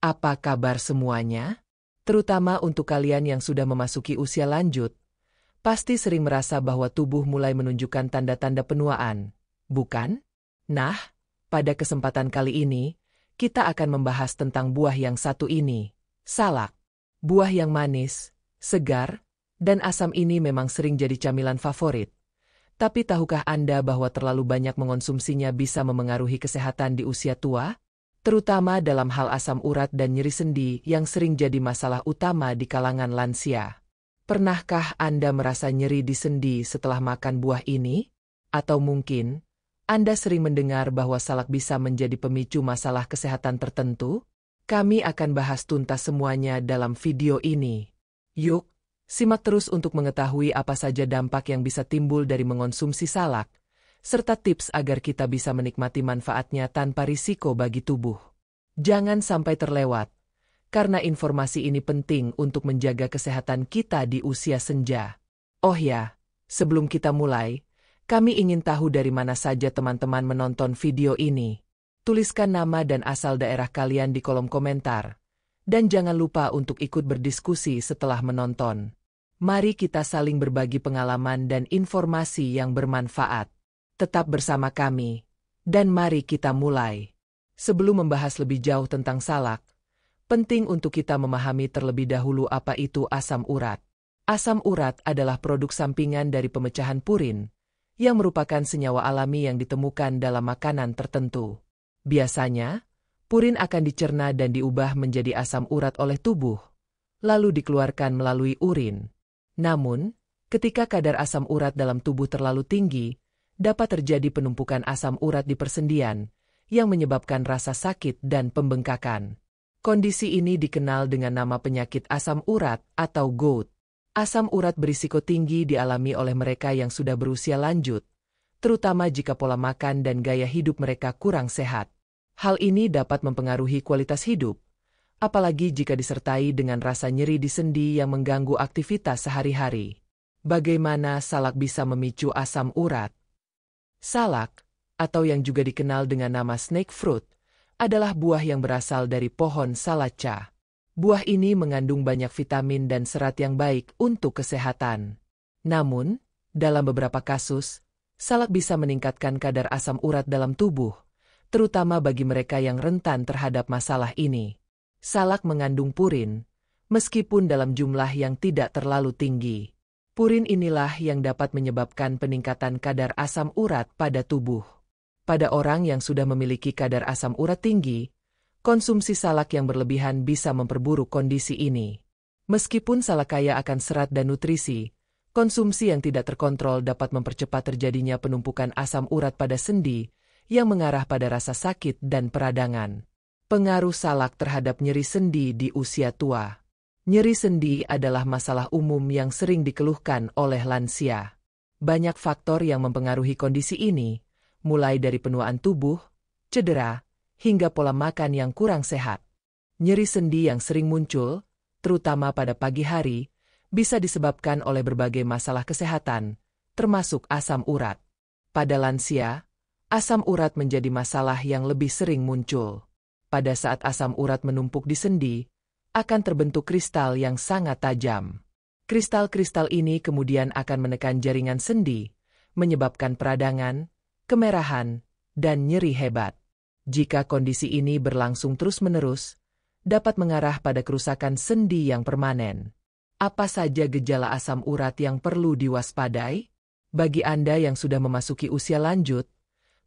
Apa kabar semuanya? Terutama untuk kalian yang sudah memasuki usia lanjut, pasti sering merasa bahwa tubuh mulai menunjukkan tanda-tanda penuaan, bukan? Nah, pada kesempatan kali ini, kita akan membahas tentang buah yang satu ini, salak. Buah yang manis, segar, dan asam ini memang sering jadi camilan favorit. Tapi tahukah Anda bahwa terlalu banyak mengonsumsinya bisa memengaruhi kesehatan di usia tua? Terutama dalam hal asam urat dan nyeri sendi yang sering jadi masalah utama di kalangan lansia. Pernahkah Anda merasa nyeri di sendi setelah makan buah ini? Atau mungkin, Anda sering mendengar bahwa salak bisa menjadi pemicu masalah kesehatan tertentu? Kami akan bahas tuntas semuanya dalam video ini. Yuk, simak terus untuk mengetahui apa saja dampak yang bisa timbul dari mengonsumsi salak, serta tips agar kita bisa menikmati manfaatnya tanpa risiko bagi tubuh. Jangan sampai terlewat, karena informasi ini penting untuk menjaga kesehatan kita di usia senja. Oh ya, sebelum kita mulai, kami ingin tahu dari mana saja teman-teman menonton video ini. Tuliskan nama dan asal daerah kalian di kolom komentar. Dan jangan lupa untuk ikut berdiskusi setelah menonton. Mari kita saling berbagi pengalaman dan informasi yang bermanfaat. Tetap bersama kami. Dan mari kita mulai. Sebelum membahas lebih jauh tentang salak, penting untuk kita memahami terlebih dahulu apa itu asam urat. Asam urat adalah produk sampingan dari pemecahan purin, yang merupakan senyawa alami yang ditemukan dalam makanan tertentu. Biasanya, purin akan dicerna dan diubah menjadi asam urat oleh tubuh, lalu dikeluarkan melalui urin. Namun, ketika kadar asam urat dalam tubuh terlalu tinggi, dapat terjadi penumpukan asam urat di persendian, yang menyebabkan rasa sakit dan pembengkakan. Kondisi ini dikenal dengan nama penyakit asam urat atau GOUT. Asam urat berisiko tinggi dialami oleh mereka yang sudah berusia lanjut, terutama jika pola makan dan gaya hidup mereka kurang sehat. Hal ini dapat mempengaruhi kualitas hidup, apalagi jika disertai dengan rasa nyeri di sendi yang mengganggu aktivitas sehari-hari. Bagaimana salak bisa memicu asam urat? Salak, atau yang juga dikenal dengan nama snake fruit, adalah buah yang berasal dari pohon salaca. Buah ini mengandung banyak vitamin dan serat yang baik untuk kesehatan. Namun, dalam beberapa kasus, salak bisa meningkatkan kadar asam urat dalam tubuh, terutama bagi mereka yang rentan terhadap masalah ini. Salak mengandung purin, meskipun dalam jumlah yang tidak terlalu tinggi. Purin inilah yang dapat menyebabkan peningkatan kadar asam urat pada tubuh. Pada orang yang sudah memiliki kadar asam urat tinggi, konsumsi salak yang berlebihan bisa memperburuk kondisi ini. Meskipun salak kaya akan serat dan nutrisi, konsumsi yang tidak terkontrol dapat mempercepat terjadinya penumpukan asam urat pada sendi, yang mengarah pada rasa sakit dan peradangan. Pengaruh salak terhadap nyeri sendi di usia tua. Nyeri sendi adalah masalah umum yang sering dikeluhkan oleh lansia. Banyak faktor yang mempengaruhi kondisi ini, mulai dari penuaan tubuh, cedera, hingga pola makan yang kurang sehat. Nyeri sendi yang sering muncul, terutama pada pagi hari, bisa disebabkan oleh berbagai masalah kesehatan, termasuk asam urat. Pada lansia, asam urat menjadi masalah yang lebih sering muncul. Pada saat asam urat menumpuk di sendi, akan terbentuk kristal yang sangat tajam. Kristal-kristal ini kemudian akan menekan jaringan sendi, menyebabkan peradangan, kemerahan, dan nyeri hebat. Jika kondisi ini berlangsung terus-menerus, dapat mengarah pada kerusakan sendi yang permanen. Apa saja gejala asam urat yang perlu diwaspadai? Bagi Anda yang sudah memasuki usia lanjut,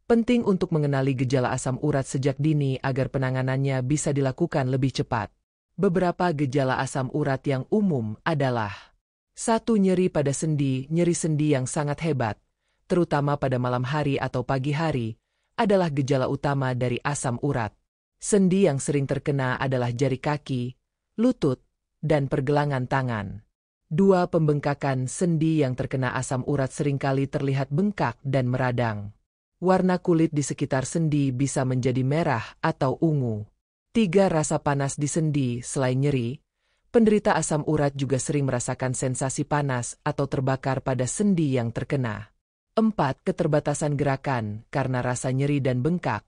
penting untuk mengenali gejala asam urat sejak dini agar penanganannya bisa dilakukan lebih cepat. Beberapa gejala asam urat yang umum adalah 1. Nyeri pada sendi. Nyeri sendi yang sangat hebat, terutama pada malam hari atau pagi hari, adalah gejala utama dari asam urat. Sendi yang sering terkena adalah jari kaki, lutut, dan pergelangan tangan. 2. Pembengkakan. Sendi yang terkena asam urat seringkali terlihat bengkak dan meradang. Warna kulit di sekitar sendi bisa menjadi merah atau ungu. 3. Rasa panas di sendi. Selain nyeri, penderita asam urat juga sering merasakan sensasi panas atau terbakar pada sendi yang terkena. 4. Keterbatasan gerakan. Karena rasa nyeri dan bengkak,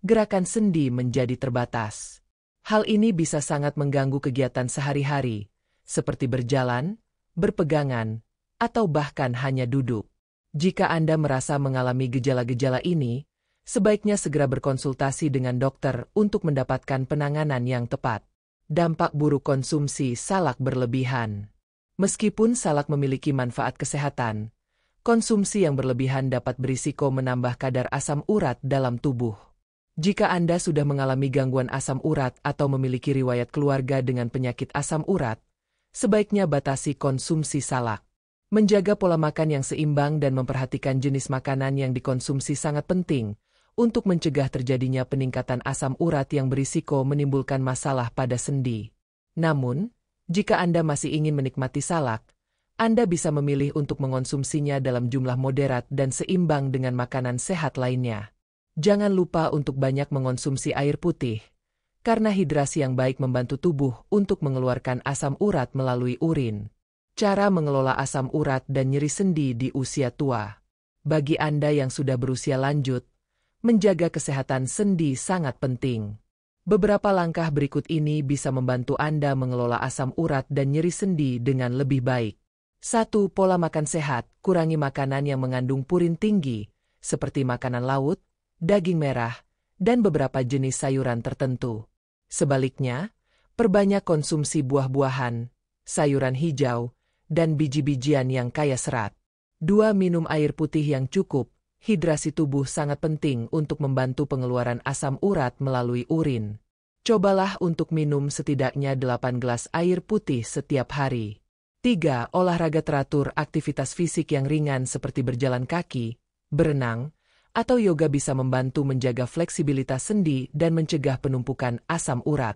gerakan sendi menjadi terbatas. Hal ini bisa sangat mengganggu kegiatan sehari-hari, seperti berjalan, berpegangan, atau bahkan hanya duduk. Jika Anda merasa mengalami gejala-gejala ini, sebaiknya segera berkonsultasi dengan dokter untuk mendapatkan penanganan yang tepat. Dampak buruk konsumsi salak berlebihan. Meskipun salak memiliki manfaat kesehatan, konsumsi yang berlebihan dapat berisiko menambah kadar asam urat dalam tubuh. Jika Anda sudah mengalami gangguan asam urat atau memiliki riwayat keluarga dengan penyakit asam urat, sebaiknya batasi konsumsi salak. Menjaga pola makan yang seimbang dan memperhatikan jenis makanan yang dikonsumsi sangat penting untuk mencegah terjadinya peningkatan asam urat yang berisiko menimbulkan masalah pada sendi. Namun, jika Anda masih ingin menikmati salak, Anda bisa memilih untuk mengonsumsinya dalam jumlah moderat dan seimbang dengan makanan sehat lainnya. Jangan lupa untuk banyak mengonsumsi air putih, karena hidrasi yang baik membantu tubuh untuk mengeluarkan asam urat melalui urin. Cara mengelola asam urat dan nyeri sendi di usia tua. Bagi Anda yang sudah berusia lanjut, menjaga kesehatan sendi sangat penting. Beberapa langkah berikut ini bisa membantu Anda mengelola asam urat dan nyeri sendi dengan lebih baik. 1. Pola makan sehat. Kurangi makanan yang mengandung purin tinggi, seperti makanan laut, daging merah, dan beberapa jenis sayuran tertentu. Sebaliknya, perbanyak konsumsi buah-buahan, sayuran hijau, dan biji-bijian yang kaya serat. 2. Minum air putih yang cukup. Hidrasi tubuh sangat penting untuk membantu pengeluaran asam urat melalui urin. Cobalah untuk minum setidaknya 8 gelas air putih setiap hari. 3. Olahraga teratur. Aktivitas fisik yang ringan seperti berjalan kaki, berenang, atau yoga bisa membantu menjaga fleksibilitas sendi dan mencegah penumpukan asam urat.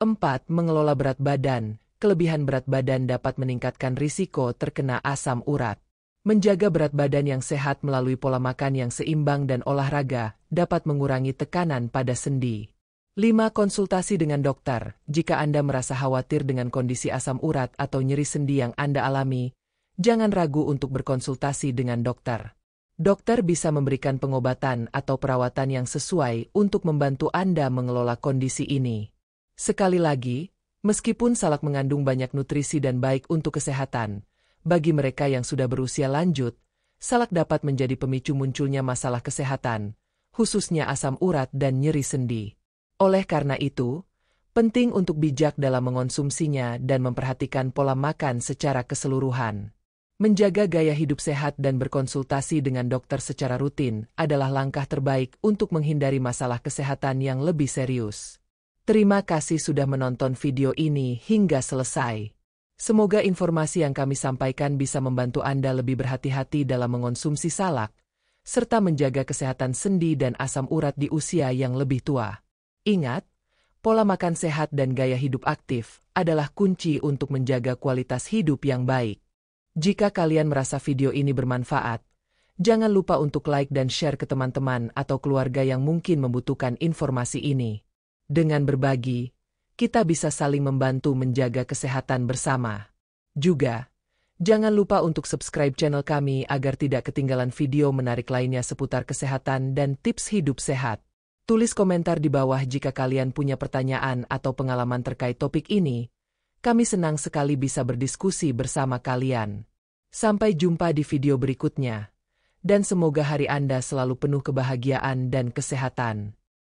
4. Mengelola berat badan. Kelebihan berat badan dapat meningkatkan risiko terkena asam urat. Menjaga berat badan yang sehat melalui pola makan yang seimbang dan olahraga dapat mengurangi tekanan pada sendi. 5. Konsultasi dengan dokter. Jika Anda merasa khawatir dengan kondisi asam urat atau nyeri sendi yang Anda alami, jangan ragu untuk berkonsultasi dengan dokter. Dokter bisa memberikan pengobatan atau perawatan yang sesuai untuk membantu Anda mengelola kondisi ini. Sekali lagi, meskipun salak mengandung banyak nutrisi dan baik untuk kesehatan, bagi mereka yang sudah berusia lanjut, salak dapat menjadi pemicu munculnya masalah kesehatan, khususnya asam urat dan nyeri sendi. Oleh karena itu, penting untuk bijak dalam mengonsumsinya dan memperhatikan pola makan secara keseluruhan. Menjaga gaya hidup sehat dan berkonsultasi dengan dokter secara rutin adalah langkah terbaik untuk menghindari masalah kesehatan yang lebih serius. Terima kasih sudah menonton video ini hingga selesai. Semoga informasi yang kami sampaikan bisa membantu Anda lebih berhati-hati dalam mengonsumsi salak, serta menjaga kesehatan sendi dan asam urat di usia yang lebih tua. Ingat, pola makan sehat dan gaya hidup aktif adalah kunci untuk menjaga kualitas hidup yang baik. Jika kalian merasa video ini bermanfaat, jangan lupa untuk like dan share ke teman-teman atau keluarga yang mungkin membutuhkan informasi ini. Dengan berbagi, kita bisa saling membantu menjaga kesehatan bersama. Juga, jangan lupa untuk subscribe channel kami agar tidak ketinggalan video menarik lainnya seputar kesehatan dan tips hidup sehat. Tulis komentar di bawah jika kalian punya pertanyaan atau pengalaman terkait topik ini. Kami senang sekali bisa berdiskusi bersama kalian. Sampai jumpa di video berikutnya. Dan semoga hari Anda selalu penuh kebahagiaan dan kesehatan.